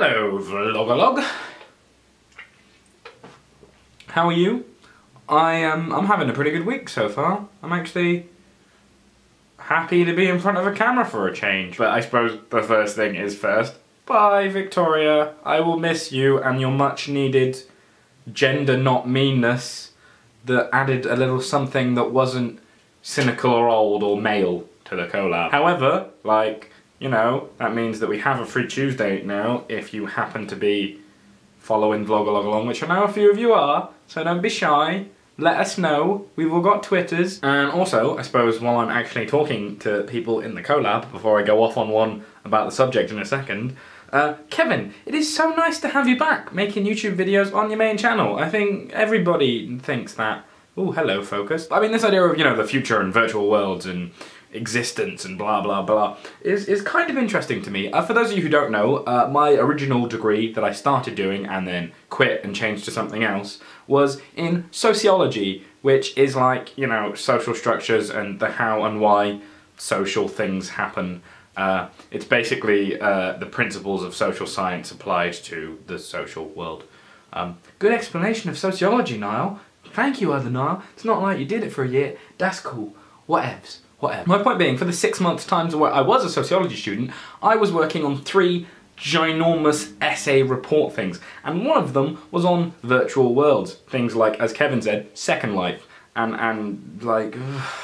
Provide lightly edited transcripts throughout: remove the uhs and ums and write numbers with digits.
Hello, Vlogalogue. How are you? I'm having a pretty good week so far. I'm actually happy to be in front of a camera for a change. But I suppose the first thing is first. Bye, Victoria. I will miss you and your much needed gender not meanness that added a little something that wasn't cynical or old or male to the collab. However, like, you know, that means that we have a free Tuesday now if you happen to be following Vlogalogue along, which I know a few of you are, so don't be shy. Let us know. We've all got Twitters. And also, I suppose, while I'm actually talking to people in the collab, before I go off on one about the subject in a second, Kevin, it is so nice to have you back making YouTube videos on your main channel. I think everybody thinks that. Oh, hello, Focus. I mean, this idea of, you know, the future and virtual worlds and existence and blah blah blah is kind of interesting to me. For those of you who don't know, my original degree that I started doing and then quit and changed to something else was in sociology, which is like, you know, social structures and the how and why social things happen. It's basically the principles of social science applied to the social world. Good explanation of sociology, Niall. Thank you, other Niall. It's not like you did it for a year. That's cool. Whatevs. Whatever. My point being, for the 6 months times where I was a sociology student, I was working on 3 ginormous essay report things, and one of them was on virtual worlds. Things like, as Kevin said, Second Life, and like,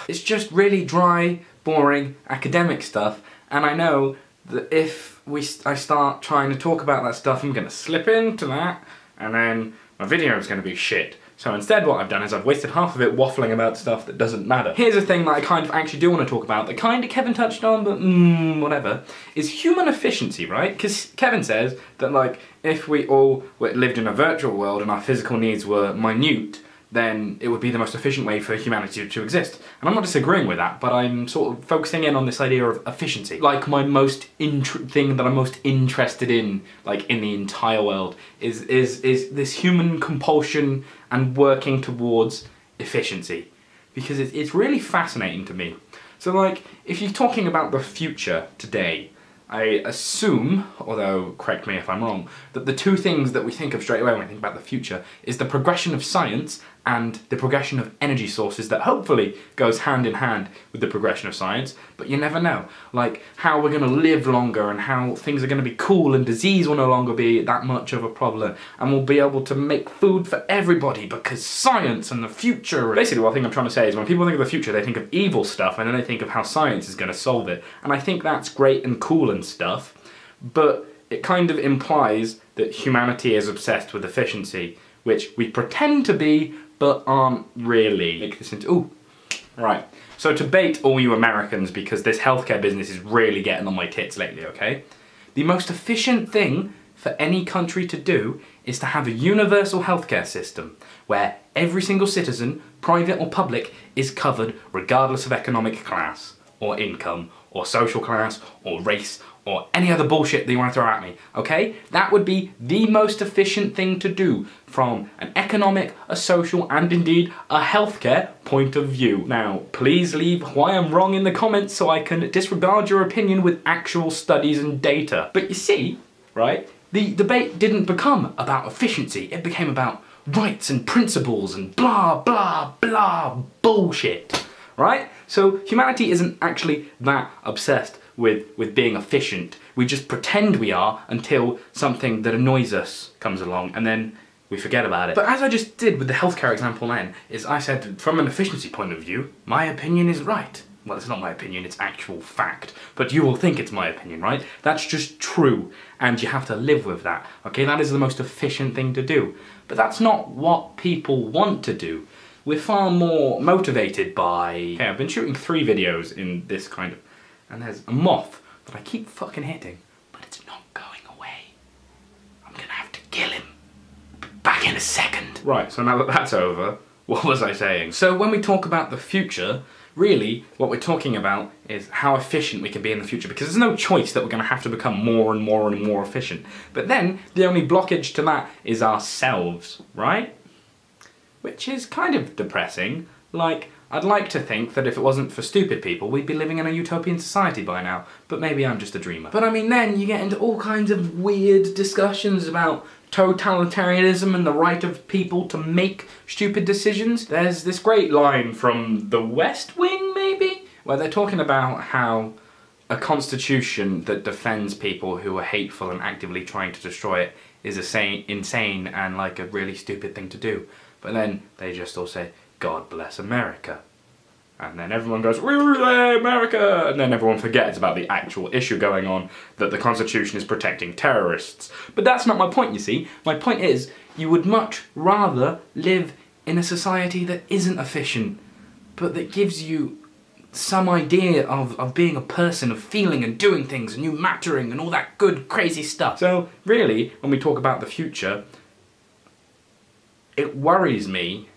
it's just really dry, boring, academic stuff, and I know that if I start trying to talk about that stuff, I'm gonna slip into that, and then my video is gonna be shit. So instead what I've done is I've wasted half of it waffling about stuff that doesn't matter. Here's a thing that I kind of actually do want to talk about, that kind of Kevin touched on, but whatever, is human efficiency, right? Because Kevin says that, like, if we all lived in a virtual world and our physical needs were minute, then it would be the most efficient way for humanity to exist. And I'm not disagreeing with that, but I'm sort of focusing in on this idea of efficiency. Like, my most thing that I'm most interested in, like, in the entire world, is this human compulsion and working towards efficiency. Because it's really fascinating to me. So, like, if you're talking about the future today, I assume, although correct me if I'm wrong, that the 2 things that we think of straight away when we think about the future is the progression of science and the progression of energy sources that hopefully goes hand in hand with the progression of science, but you never know. Like, how we're gonna live longer and how things are gonna be cool and disease will no longer be that much of a problem, and we'll be able to make food for everybody because science and the future. Basically what I think I'm trying to say is when people think of the future, they think of evil stuff and then they think of how science is gonna solve it. And I think that's great and cool and stuff, but it kind of implies that humanity is obsessed with efficiency, which we pretend to be, but aren't really. Make this into, ooh, right. So to bait all you Americans, because this healthcare business is really getting on my tits lately, okay? The most efficient thing for any country to do is to have a universal healthcare system where every single citizen, private or public, is covered regardless of economic class, or income, or social class, or race, or any other bullshit that you want to throw at me, okay? That would be the most efficient thing to do from an economic, a social, and indeed a healthcare point of view. Now, please leave why I'm wrong in the comments so I can disregard your opinion with actual studies and data. But you see, right, the debate didn't become about efficiency, it became about rights and principles and blah, blah, blah bullshit, right? So humanity isn't actually that obsessed with being efficient. We just pretend we are until something that annoys us comes along and then we forget about it. But as I just did with the healthcare example then, is I said from an efficiency point of view, my opinion is right. Well, it's not my opinion, it's actual fact. But you will think it's my opinion, right? That's just true, and you have to live with that, okay? That is the most efficient thing to do. But that's not what people want to do. We're far more motivated by... Okay, I've been shooting 3 videos in this kind of... And there's a moth that I keep fucking hitting, but it's not going away. I'm gonna have to kill him. Back in a second. Right, so now that that's over, what was I saying? So when we talk about the future, really what we're talking about is how efficient we can be in the future, because there's no choice that we're gonna have to become more and more and more efficient. But then, the only blockage to that is ourselves, right? Which is kind of depressing. Like, I'd like to think that if it wasn't for stupid people, we'd be living in a utopian society by now, but maybe I'm just a dreamer. But I mean, then you get into all kinds of weird discussions about totalitarianism and the right of people to make stupid decisions. There's this great line from The West Wing, maybe? Where they're talking about how a constitution that defends people who are hateful and actively trying to destroy it is insane and like a really stupid thing to do. But then they just all say, God bless America. And then everyone goes, America! And then everyone forgets about the actual issue going on, that the Constitution is protecting terrorists. But that's not my point, you see. My point is, you would much rather live in a society that isn't efficient, but that gives you some idea of being a person, of feeling and doing things, and you mattering and all that good, crazy stuff. So, really, when we talk about the future, it worries me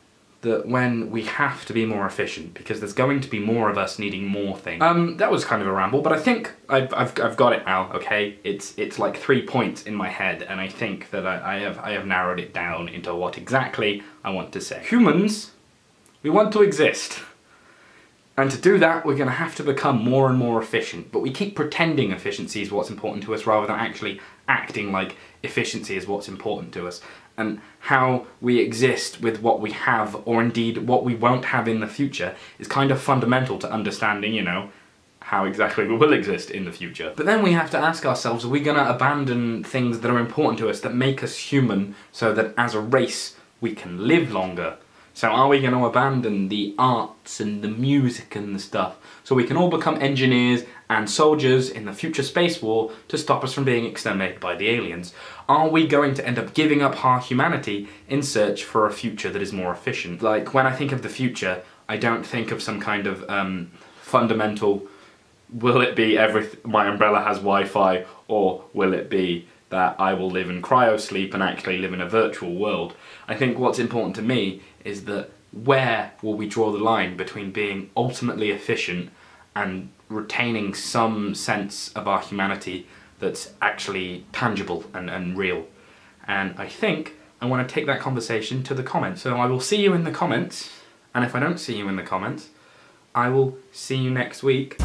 that when we have to be more efficient, because there's going to be more of us needing more things. That was kind of a ramble, but I think I've got it now, okay? It's like 3 points in my head, and I think that I have narrowed it down into what exactly I want to say. Humans, we want to exist. And to do that, we're going to have to become more and more efficient. But we keep pretending efficiency is what's important to us rather than actually acting like efficiency is what's important to us. And how we exist with what we have, or indeed what we won't have in the future, is kind of fundamental to understanding, you know, how exactly we will exist in the future. But then we have to ask ourselves, are we going to abandon things that are important to us, that make us human, so that as a race we can live longer? So are we going to abandon the arts and the music and the stuff so we can all become engineers and soldiers in the future space war to stop us from being exterminated by the aliens? Are we going to end up giving up our humanity in search for a future that is more efficient? Like, when I think of the future, I don't think of some kind of fundamental, will it be my umbrella has Wi-Fi, or will it be that I will live in cryosleep and actually live in a virtual world? I think what's important to me is that where will we draw the line between being ultimately efficient and retaining some sense of our humanity that's actually tangible and real? And I think I want to take that conversation to the comments. So I will see you in the comments, and if I don't see you in the comments, I will see you next week.